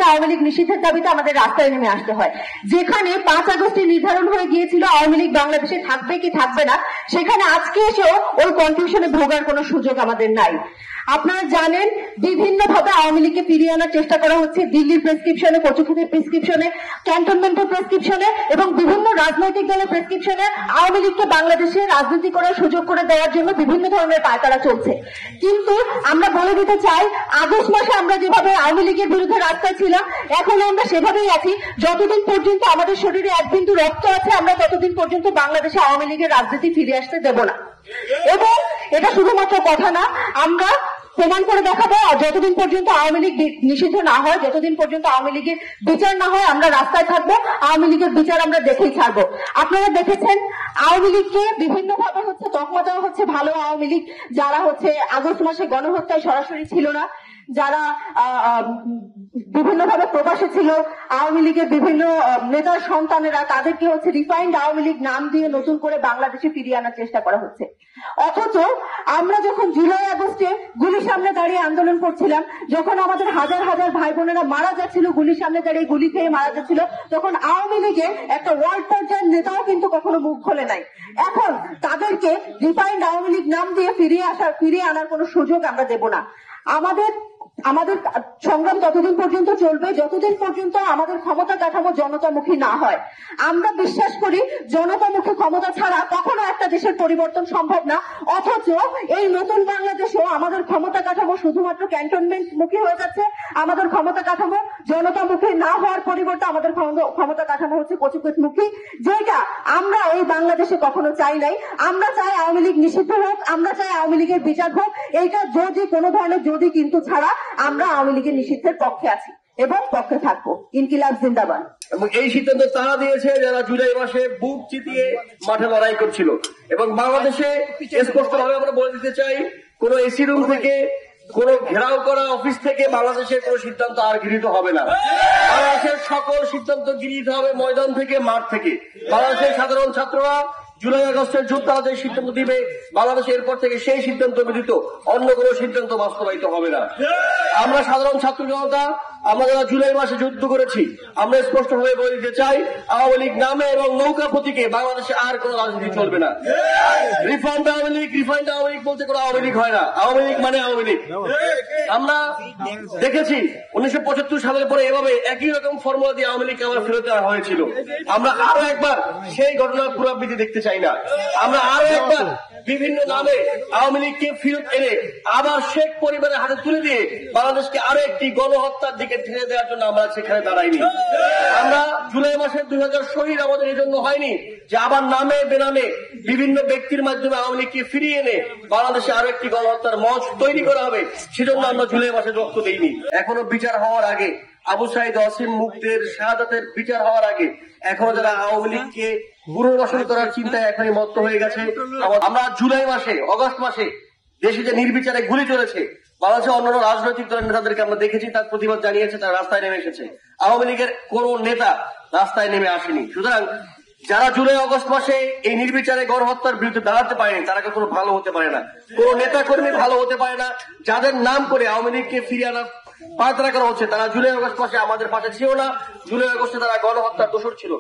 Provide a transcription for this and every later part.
আওয়ামী লীগ নিষিদ্ধের দাবিতে আমাদের রাস্তায় নেমে আসতে হয়। যেখানে 5 আগস্টে নির্ধারণ হয়ে গিয়েছিল আওয়ামী লীগ বাংলাদেশে থাকবে কি থাকবে না, সেখানে আজকে এসেও ওই কনফিউশনে ভোগার কোনো সুযোগ আমাদের নাই। আপনারা জানেন বিভিন্নভাবে আওয়ামী লীগকে ফিরিয়ে আনার চেষ্টা করা হচ্ছে, দিল্লির প্রেসক্রিপশনে, কচুক্ষেতের প্রেসক্রিপশনে, ক্যান্টনমেন্টের প্রেসক্রিপশনে এবং বিভিন্ন রাজনৈতিক দলের প্রেসক্রিপশনে আওয়ামী লীগকে বাংলাদেশে রাজনীতি করার সুযোগ করে দেওয়ার জন্য বিভিন্ন ধরনের পায়তারা চলছে। কিন্তু আমরা বলে দিতে চাই, আগস্ট মাসে আমরা যেভাবে আওয়ামী লীগের বিরুদ্ধে রাস্তায় ছিলাম, এখন আমরা সেভাবেই আছি। যতদিন পর্যন্ত আমাদের শরীরে এক বিন্দু রক্ত আছে, আমরা ততদিন পর্যন্ত বাংলাদেশে আওয়ামী লীগের রাজনীতি ফিরে আসতে দেব না। এবং এটা শুধুমাত্র কথা না, আমরা প্রমাণ করে দেখাবো। যতদিন পর্যন্ত আওয়ামী লীগ নিষিদ্ধ না হয়, যতদিন পর্যন্ত আওয়ামী লীগের বিচার না হয়, আমরা রাস্তায় থাকবো। আওয়ামী লীগের বিচার আমরা দেখেই ছাড়বো। আপনারা দেখেছেন আওয়ামী লীগকে বিভিন্ন ভাবে তকমা দেওয়া হচ্ছে ভালো আওয়ামী লীগ, যারা আগস্ট মাসে গণহত্যায় সরাসরি ছিল না, যারা বিভিন্নভাবে প্রবাসে ছিল, আওয়ামী লীগের বিভিন্ন নেতার সন্তানেরা, তাদেরকে রিফাইন্ড আওয়ামী লীগ নাম দিয়ে নতুন করে বাংলাদেশে ফিরিয়ে আনার চেষ্টা করা হচ্ছে। অথচ আমরা যখন জুলাই আগস্টে গুলির সামনে দাঁড়িয়ে আন্দোলন করছিলাম, যখন আমাদের হাজার হাজার ভাই বোনেরা মারা যাচ্ছিল, গুলির সামনে দাঁড়িয়ে গুলি খেয়ে মারা যাচ্ছিল, তখন আওয়ামী লীগের একটা ওয়ার্ল্ড পর্যায়ের নেতাও কিন্তু কখনো মুখ খোলে নাই। এখন তাদেরকে রিফাইন্ড আওয়ামী লীগ নাম দিয়ে ফিরিয়ে আনার কোনো সুযোগ আমরা দেব না। আমাদের সংগ্রাম ততদিন পর্যন্ত চলবে যতদিন পর্যন্ত আমাদের ক্ষমতা কাঠামো জনতামুখী না হয়। আমরা বিশ্বাস করি জনতামুখী ক্ষমতা ছাড়া কখনো একটা দেশের পরিবর্তন সম্ভব না। অথচ এই নতুন বাংলাদেশেও আমাদের ক্ষমতা কাঠামো শুধুমাত্র ক্যান্টনমেন্ট মুখী হয়ে যাচ্ছে। আমাদের ক্ষমতা কাঠামো জনতামুখী না হওয়ার পরিবর্তে আমাদের ক্ষমতা কাঠামো কচুক্ষেতমুখী, যেটা আমরা এই বাংলাদেশে কখনো চাই নাই। আমরা চাই আওয়ামী লীগ নিষিদ্ধ হোক, আমরা চাই আওয়ামী লীগের বিচার হোক। এইটা যদি কোনো ধরনের যদি কিন্তু ছাড়া আমরা আওয়ামী লীগের নিষিদ্ধের পক্ষে আছি এবং পক্ষে থাকবো। ইনকিলাব জিন্দাবাদ। এবং এই সিদ্ধান্ত তারা দিয়েছে যারা জুলাই মাসে বুক চিতিয়ে মাঠে লড়াই করছিল। এবং বাংলাদেশে স্পষ্টভাবে আমরা বলে দিতে চাই, কোন এসি রুম থেকে, কোন ঘেরাও করা অফিস থেকে বাংলাদেশের কোন সিদ্ধান্ত আর গৃহীত হবে না। বাংলাদেশের সকল সিদ্ধান্ত গৃহীত হবে ময়দান থেকে, মাঠ থেকে। বাংলাদেশের সাধারণ ছাত্ররা জুলাই আগস্টের যোদ্ধারা যে সিদ্ধান্ত দিবে, বাংলাদেশে এরপর থেকে সেই সিদ্ধান্ত ব্যতীত অন্য কোনো সিদ্ধান্ত বাস্তবায়িত হবে না। আমরা সাধারণ ছাত্র জনতা, আমরা যারা জুলাই মাসে যুদ্ধ করেছি, আমরা স্পষ্টভাবে বলে দিতে চাই, আওয়ামী লীগ নামে এবং নৌকা প্রতীকে বাংলাদেশে আর কোন রাজনীতি চলবে না। রিফাইন্ড আওয়ামী লীগ বলতে কোনো আওয়ামী লীগ হয় না। আওয়ামী লীগ মানে আওয়ামী লীগ। আমরা দেখেছি 1975 সালের পরে এভাবে একই রকম ফর্মুলা দিয়ে আওয়ামী লীগকে আবার ফেরত দেওয়া হয়েছিল। আমরা আরো একবার সেই ঘটনার পুনরাবৃত্তি দেখতে চাই না। আমরা আরো একবার বিভিন্ন নামে আওয়ামী লীগকে ফেরত এনে আবার শেখ পরিবারের হাতে তুলে দিয়ে বাংলাদেশকে আরো একটি গণহত্যার দিকে ঠেলে দেওয়ার জন্য আমরা সেখানে দাঁড়াইনি। আমরা জুলাই মাসের 2000 শহীদ আমাদের এই জন্য হয়নি যে আবার নামে বেনামে বিভিন্ন ব্যক্তির মাধ্যমে আওয়ামী লীগকে ফিরিয়ে এনে বাংলাদেশে আরো একটি গণহত্যার মঞ্চ তৈরি করা হবে, সেজন্য আমরা জুলাই মাসে রক্ত দিইনি। এখনো বিচার হওয়ার আগে, আবু সাইদ ওয়াসিম মুগ্ধের শাহাদাতের বিচার হওয়ার আগে এখনো যারা আওয়ামী লীগকে পুনর্বাসন করার চিন্তায় এখনই মত্ত হয়ে গেছে। আমরা জুলাই মাসে, অগস্ট মাসে দেশে যে নির্বিচারে গুলি চলেছে, বাংলাদেশের অন্যান্য রাজনৈতিক দলের নেতাদেরকে আমরা দেখেছি, তার প্রতিবাদ জানিয়েছে, তারা রাস্তায় নেমে এসেছে। আওয়ামী লীগের কোন নেতা রাস্তায় নেমে আসেনি। সুতরাং যারা জুলাই আগস্ট মাসে এই নির্বিচারে গণহত্যার বিরুদ্ধে দাঁড়াতে পারেনি, তারা কোনো ভালো হতে পারে না, কোন নেতা কর্মী ভালো হতে পারে না। যাদের নাম করে আওয়ামী লীগকে ফিরিয়ে আনার পায়তারা করা হচ্ছে, তারা জুলাই আগস্ট মাসে আমাদের পাশে ছিল না। জুলাই আগস্টে তারা গণহত্যার দোষর ছিল।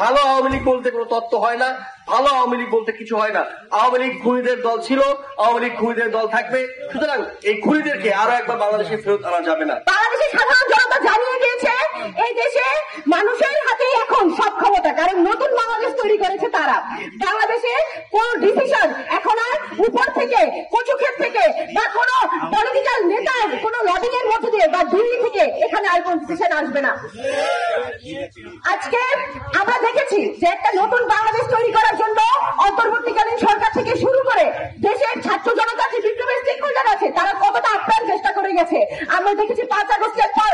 ভালো আওয়ামী লীগ বলতে কোনো তত্ত্ব হয় না, ভালো আওয়ামী লীগ বলতে কিছু হয় না। আওয়ামী লীগ খুনিদের দল ছিল, আওয়ামী লীগ খুনিদের দল থাকবে। সুতরাং এই খুনিদেরকে আরো একবার বাংলাদেশে ফেরত আনা যাবে না। বাংলাদেশের সাধারণ জনতা জানিয়ে দিয়েছে এই দেশে মানুষের হাতেই এখন সব ক্ষমতা, কারণ নতুন বাংলাদেশ তৈরি করেছে তারা। বাংলাদেশে কোন ডিসিশন এখন আর উপর থেকে, কচুক্ষেত থেকে বা কোন পলিটিক্যাল নেতার কোন লবিং এর মধ্যে দিয়ে বা দিল্লি থেকে এখানে আর কোন ডিসিশন আসবে না। আজকে আমরা দেখেছি যে একটা নতুন বাংলাদেশ তৈরি করার জন্য অন্তর্বর্তীকালীন সরকার থেকে শুরু করে দেশের ছাত্র জনতা যে বিপ্লবের স্টেক হোল্ডার আছে, তারা কতটা আপ্রাণ চেষ্টা করে গেছে। আমরা দেখেছি 5 আগস্টের পর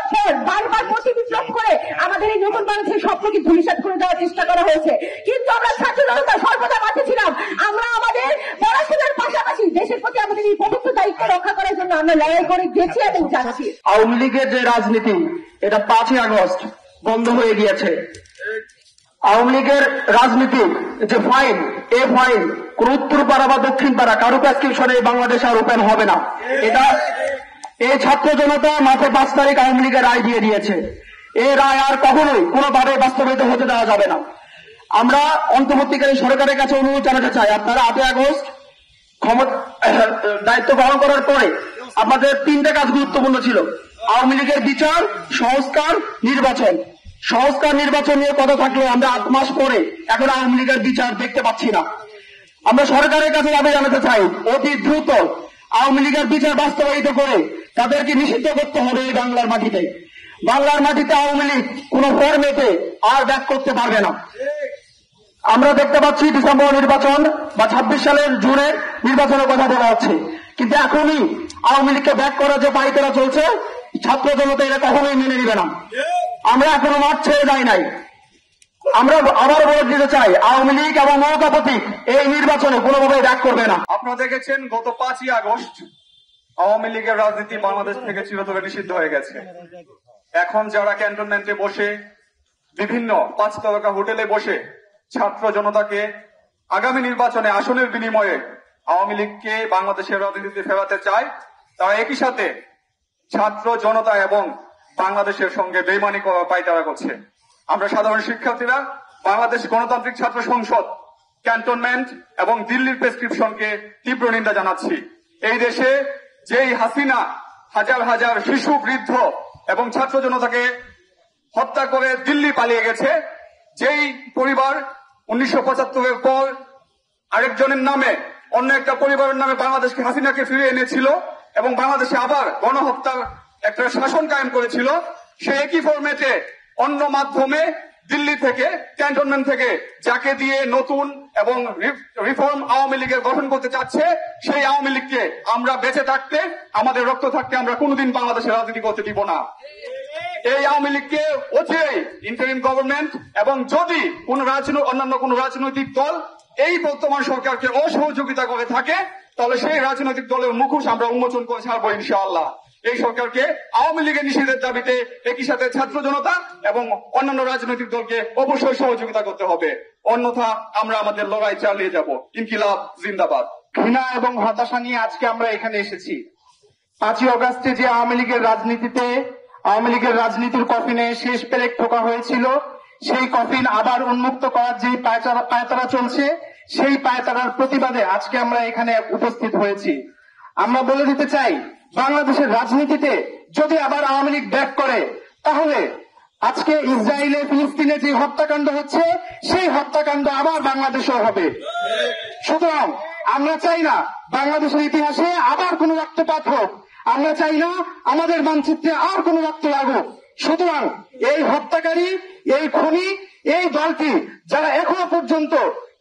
বারবার প্রতি বিপ্লব করে আমাদের এই নতুন বাংলাদেশের স্বপ্নকে ধূলিসাৎ করে দেওয়ার চেষ্টা করা হয়েছে। কিন্তু আমরা ছাত্র জনতা সর্বদা মাঠে ছিলাম। আমরা আমাদের পড়াশোনার পাশাপাশি দেশের প্রতি আমাদের এই পবিত্র দায়িত্ব রক্ষা করার জন্য আমরা লড়াই করে গেছি এবং যাচ্ছি। আওয়ামী লীগের যে রাজনীতি, এটা 5 আগস্ট বন্ধ হয়ে গিয়েছে। আওয়ামী লীগের রাজনীতি যে ফাইল, এ ফাইল কোন উত্তর পাড়া বা দক্ষিণ পাড়া কারো প্রেসক্রিপশনে বাংলাদেশ আর ওপেন হবে না। এটা এই ছাত্র জনতা মাত্র 5 তারিখ আওয়ামী লীগের রায় দিয়ে দিয়েছে। এই রায় আর কখনোই কোনোভাবে বাস্তবায়িত হতে দেওয়া যাবে না। আমরা অন্তর্বর্তীকালী সরকারের কাছে অনুরোধ জানাতে চাই, আপনারা 8 আগস্ট দায়িত্ব গ্রহণ করার পরে আপনাদের 3টে কাজ গুরুত্বপূর্ণ ছিল: আওয়ামী লীগের বিচার, সংস্কার, নির্বাচন। সংস্কার নির্বাচন নিয়ে কথা থাকলেও আমরা 8 মাস পরে এখন আওয়ামী লীগের বিচার দেখতে পাচ্ছি না। আমরা সরকারের কাছে দাবি জানাতে চাই, অতি দ্রুত আওয়ামী লীগের বিচার বাস্তবায়িত করে তাদেরকে নিষিদ্ধ করতে হবে এই বাংলার মাটিতে। বাংলার মাটিতে আওয়ামী লীগ কোন ফরম্যাটে আর ব্যাক করতে পারবে না। আমরা দেখতে পাচ্ছি ডিসেম্বর নির্বাচন বা 26 সালের জুনে নির্বাচনের কথা বলা হচ্ছে, কিন্তু এখনই আওয়ামী লীগকে ব্যাক করার যে পাইতারা চলছে, ছাত্র জনতা এটা কখনোই মেনে নিবে না। আমরা এখনো মাঠ ছেড়ে যাই নাই। আমরা আবার বলে দিতে চাই, আওয়ামী লীগ এবং মমতা প্রতীক এই নির্বাচনে কোনোভাবে ব্যাক করবে না। আপনারা দেখেছেন গত 5ই আগস্ট আওয়ামী লীগের রাজনীতি বাংলাদেশ থেকে চিরতরে নিষিদ্ধ হয়ে গেছে। এখন যারা ক্যান্টনমেন্টে বসে, বিভিন্ন 5 তারকা হোটেলে বসে ছাত্র জনতাকে আগামী নির্বাচনে আসনের বিনিময়ে আওয়ামী লীগকে বাংলাদেশের রাজনীতিতে ফেরাতে চায়, তারা একই সাথে ছাত্র জনতা এবং বাংলাদেশের সঙ্গে বেইমানি করার পায়তারা করছে। আমরা সাধারণ শিক্ষার্থীরা বাংলাদেশ গণতান্ত্রিক ছাত্র সংসদ, ক্যান্টনমেন্ট এবং দিল্লির প্রেসক্রিপশনকে তীব্র নিন্দা জানাচ্ছি। এই দেশে যেই হাসিনা হাজার হাজার শিশু, বৃদ্ধ এবং ছাত্র জনতাকে হত্যা করে দিল্লি পালিয়ে গেছে, যেই পরিবার 1975-এর পর আরেকজনের নামে, অন্য একটা পরিবারের নামে বাংলাদেশকে, হাসিনাকে ফিরিয়ে এনেছিল এবং বাংলাদেশে আবার গণহত্যার একটা শাসন কায়েম করেছিল, সে একই ফরম্যাটে অন্য মাধ্যমে দিল্লি থেকে, ক্যান্টনমেন্ট থেকে যাকে দিয়ে নতুন এবং রিফর্ম আওয়ামী লীগের গঠন করতে চাচ্ছে, সেই আওয়ামী লীগকে আমরা বেঁচে থাকতে, আমাদের রক্ত থাকতে আমরা কোনোদিন বাংলাদেশে রাজনীতি করতে দিব না। এই আওয়ামী লীগকে অচিরেই ইন্টারিম গভর্নমেন্ট এবং যদি অন্যান্য কোন রাজনৈতিক দল এই বর্তমান সরকারকে অসহযোগিতা করে থাকে, তাহলে সেই রাজনৈতিক দলের মুখোশ আমরা উন্মোচন করে ছাড়বো ইনশাআল্লাহ। এই সরকারকে আওয়ামী লীগের নিষেধের দাবিতে একই সাথে ছাত্র জনতা এবং অন্যান্য রাজনৈতিক দলকে অবশ্যই সহযোগিতা করতে হবে, অন্যথা আমরা আমাদের লড়াই চালিয়ে যাব। ইনকিলাব জিন্দাবাদ। ঘৃণা এবং হতাশা নিয়ে আজকে আমরা এখানে এসেছি। 5ই আগস্টে যে আওয়ামী লীগের রাজনীতির কফিনে শেষ পেরেক ঠোকা হয়েছিল, সেই কফিন আবার উন্মুক্ত করার যে পায়তারা চলছে, সেই পায়তারার প্রতিবাদে আজকে আমরা এখানে উপস্থিত হয়েছি। আমরা বলে দিতে চাই, বাংলাদেশের রাজনীতিতে যদি আবার আওয়ামী লীগ ব্যাক করে, তাহলে আজকে ইসরায়েলে, ফিলিস্তিনে যে হত্যাকাণ্ড হচ্ছে, সেই হত্যাকাণ্ড আবার বাংলাদেশেও হবে। সুতরাং আমরা চাই না বাংলাদেশের ইতিহাসে আবার কোন রক্তপাত হোক, আমরা চাই না আমাদের মানচিত্রে আর কোন রক্ত লাগুক। সুতরাং এই হত্যাকারী, এই খুনি, এই দলটি যারা এখনো পর্যন্ত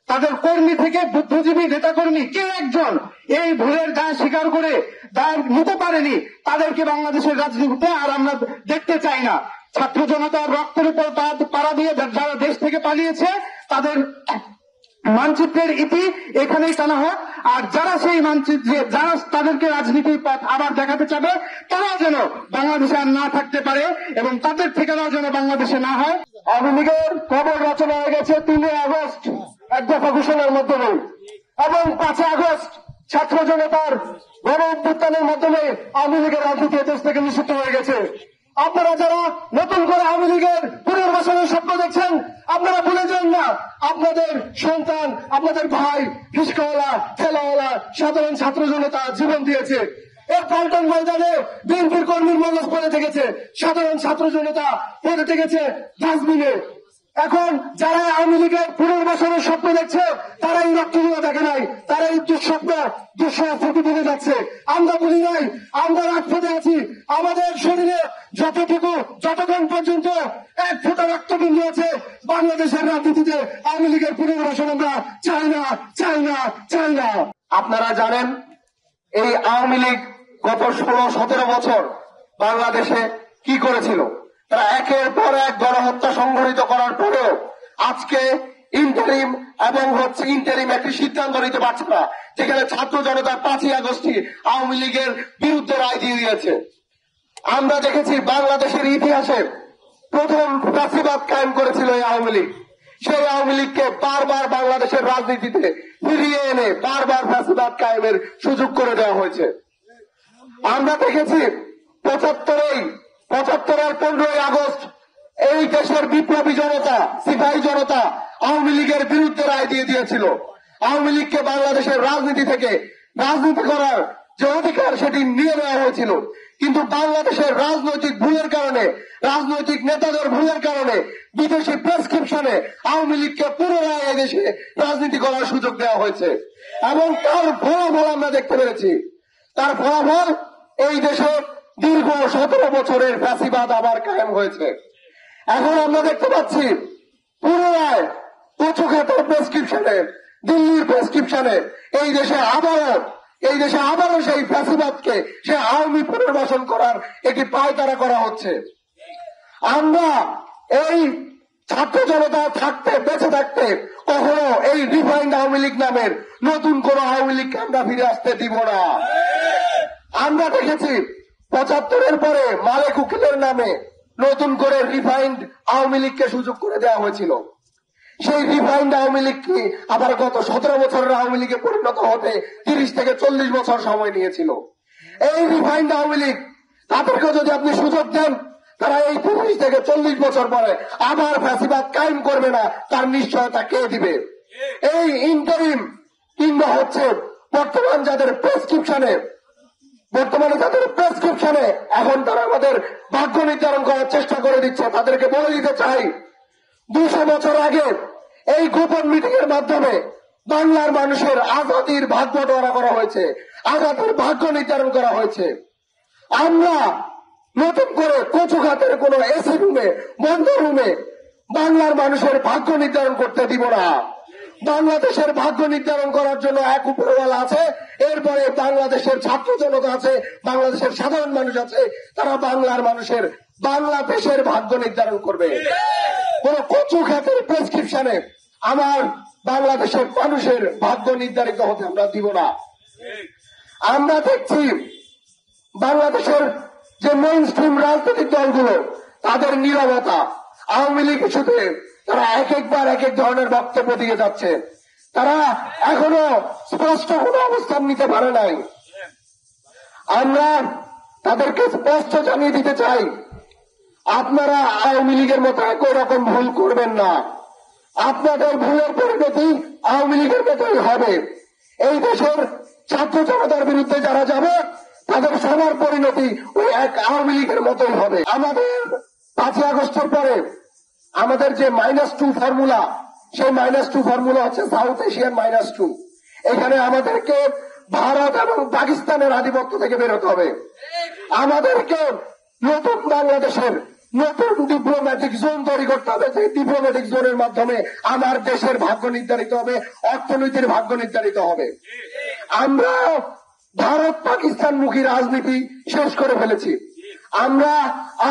তাদের কর্মী থেকে বুদ্ধিজীবী নেতাকর্মী কেউ একজন এই ভুলের দায় স্বীকার করে দায় নিতে পারেনি, তাদেরকে বাংলাদেশের রাজনীতিতে আর আমরা দেখতে চাই না। ছাত্র জনতার রক্তের উপর পাড়া দিয়ে যারা দেশ থেকে পালিয়েছে, তাদের মানচিত্রের ইতি এখানেই টানা হোক। আর যারা সেই মানচিত্রে, যারা তাদেরকে রাজনীতির পথ আবার দেখাতে চাবে, তারাও যেন বাংলাদেশে আর না থাকতে পারে এবং তাদের ঠিকানাও যেন বাংলাদেশে না হয়। আওয়ামী লীগের কবর রচনা হয়ে গেছে 3 আগস্ট এক দফা ঘোষণার মাধ্যমে এবং 5 আগস্ট ছাত্র জনতার গণ অভ্যুত্থানের মাধ্যমে আওয়ামী লীগের রাজনীতি দেশ থেকে নিষিদ্ধ হয়ে গেছে। আপনারা যারা নতুন করে আওয়ামী লীগের পুনর্বাসনের স্বপ্ন দেখছেন, আপনারা ভুলে যান না, আপনাদের সন্তান, আপনাদের ভাই, রিস্কাওয়ালা, ঠেলাওয়ালা, সাধারণ ছাত্র জনতা জীবন দিয়েছে। এই পল্টন ময়দানে বিএনপির কর্মীর মগজ পড়ে থেকেছে, সাধারণ ছাত্র জনতা পড়ে থেকেছে ডাস্টবিনে। এখন যারা আওয়ামী লীগের পুনর্বাসনের স্বপ্ন দেখছে, তারা এই রক্তগুলো দেখে নাই, তারা এই দুঃস্বপ্ন প্রতিদিনে যাচ্ছে। আমরা বলি নাই, আমরা রাজপথে আছি। আমাদের শরীরে যতক্ষণ পর্যন্ত 1 ফোঁটা রক্তবিন্দু আছে, বাংলাদেশের রাজনীতিতে আওয়ামী লীগের পুনর্বাসন আমরা চাই না, চাই না, চাই না। আপনারা জানেন, এই আওয়ামী লীগ গত 16-17 বছর বাংলাদেশে কি করেছিল। তারা একের পর এক গণহত্যা সংঘটিত করার পরেও আজকে ইন্টারিম একটি সিদ্ধান্ত নিতে পারছে না, যেখানে ছাত্র জনতা 5ই আগস্টই আওয়ামী লীগের বিরুদ্ধে রায় দিয়ে দিয়েছে। আমরা দেখেছি বাংলাদেশের ইতিহাসে প্রথম ফ্যাসিবাদ কায়েম করেছিল এই আওয়ামী লীগ। সেই আওয়ামী লীগকে বারবার বাংলাদেশের রাজনীতিতে ফিরিয়ে এনে বারবার ফ্যাসিবাদ কায়েমের সুযোগ করে দেওয়া হয়েছে। আমরা দেখেছি পঁচাত্তরের 15ই আগস্ট এই দেশের বিপ্লবী জনতা, সিপাহী জনতা আওয়ামী লীগের বিরুদ্ধে রায় দিয়ে দিয়েছিল। আওয়ামী লীগকে বাংলাদেশের রাজনীতি থেকে রাজনীতি করার যে অধিকার সেটি নিয়ে নেওয়া হয়েছিল, কিন্তু বাংলাদেশের রাজনৈতিক ভুলের কারণে, রাজনৈতিক নেতাদের ভুলের কারণে বিদেশি প্রেসক্রিপশনে আওয়ামী লীগকে পুনরায় এদেশে রাজনীতি করার সুযোগ দেওয়া হয়েছে এবং তার ফলাফল আমরা দেখতে পেরেছি। তার ফলাফল এই দেশে দীর্ঘ 17 বছরের ফ্যাসিবাদ আবার কায়েম হয়েছে। এখন আমরা দেখতে পাচ্ছি পুনরায় কচুক্ষেত্র প্রেসক্রিপশনে, দিল্লির প্রেসক্রিপশনে এই দেশে আবারও সেই ফ্যাসিবাদকে, সে আওয়ামী পুনর্বাসন করার একটি পায়তারা করা হচ্ছে। আমরা এই ছাত্র জনতা বেঁচে থাকতে কখনো এই রিফাইন্ড আওয়ামী লীগ নামের নতুন কোন আওয়ামী লীগকে আমরা ফিরে আসতে দিব না। আমরা দেখেছি 75-এর পরে মালেক উকিলের নামে নতুন করে রিফাইন্ড আওয়ামী লীগকে সুযোগ করে দেওয়া হয়েছিল। সেই রিফাইন্ড আওয়ামী লীগ কি আবার গত 17 বছরের আওয়ামী লীগে পরিণত হতে 30 থেকে 40 বছর সময় নিয়েছিল। এই রিফাইন্ড আওয়ামী লীগ তাদেরকে যদি আপনি সুযোগ দেন, তারা এই 30 থেকে 40 বছর পরে আবার ফ্যাসিবাদ কায়েম করবে না, তার নিশ্চয়তা কে দিবে? এই ইন্টারিম কিংবা হচ্ছে বর্তমানে যাদের প্রেসক্রিপশনে এখন তারা আমাদের ভাগ্য নির্ধারণ করার চেষ্টা করে দিচ্ছে, তাদেরকে বলে দিতে চাই 200 বছর আগে এই গোপন মিটিং এর মাধ্যমে বাংলার মানুষের আজাদির ভাগ বটোয়ারা করা হয়েছে, আজাদির ভাগ্য নির্ধারণ করা হয়েছে। আমরা নতুন করে কচুঘাতের কোন এসি রুমে, বন্ধ রুমে বাংলার মানুষের ভাগ্য নির্ধারণ করতে দিব না। বাংলাদেশের ভাগ্য নির্ধারণ করার জন্য এক উপরওয়ালা আছে, এরপরে বাংলাদেশের ছাত্র জনতা আছে, বাংলাদেশের সাধারণ মানুষ আছে, তারা বাংলাদেশের ভাগ্য নির্ধারণ করবে। কোন কচু খাতের প্রেসক্রিপশনে আমার বাংলাদেশের মানুষের ভাগ্য নির্ধারিত হতে আমরা দিব না। আমরা দেখছি বাংলাদেশের যে মেইন স্ট্রিম রাজনৈতিক দলগুলো, তাদের নীরবতা, আওয়ামী লীগ ইস্যুতে তারা এক এক ধরনের বক্তব্য দিয়ে যাচ্ছে। তারা এখনো স্পষ্ট কোনো অবস্থান নিতে পারে নাই। আমরা তাদেরকে স্পষ্ট জানিয়ে দিতে চাই, আপনারা আওয়ামী লীগের মতো একই রকম ভুল করবেন না। আপনাদের ভুলের পরিণতি আওয়ামী লীগের মতোই হবে। এই দেশের ছাত্র জনতার বিরুদ্ধে যারা যাবে, তাদের সবার পরিণতি ওই এক আওয়ামী লীগের মতোই হবে। আমাদের 5 আগস্টের পরে আমাদের যে -2 ফর্মুলা, সেই -2 ফর্মুলা হচ্ছে সাউথ এশিয়ান -2। এখানে আমাদেরকে ভারত এবং পাকিস্তানের আধিপত্য থেকে বেরোতে হবে। আমাদেরকে নতুন বাংলাদেশের নতুন ডিপ্লোম্যাটিক জোন তৈরি করতে হবে। সেই ডিপ্লোম্যাটিক জোনের মাধ্যমে আমার দেশের ভাগ্য নির্ধারিত হবে, অর্থনীতির ভাগ্য নির্ধারিত হবে। আমরা ভারত পাকিস্তানমুখী রাজনীতি শেষ করে ফেলেছি। আমরা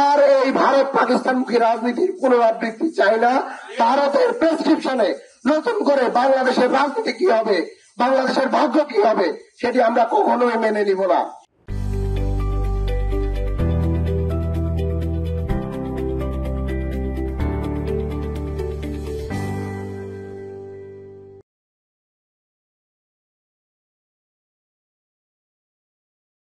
আর এই ভারত পাকিস্তানমুখী রাজনীতির পুনরাবৃত্তি চাই না। ভারতের প্রেসক্রিপশনে নতুন করে বাংলাদেশের রাজনীতি কি হবে, বাংলাদেশের ভাগ্য কি হবে, সেটি আমরা কখনোই মেনে নিব না।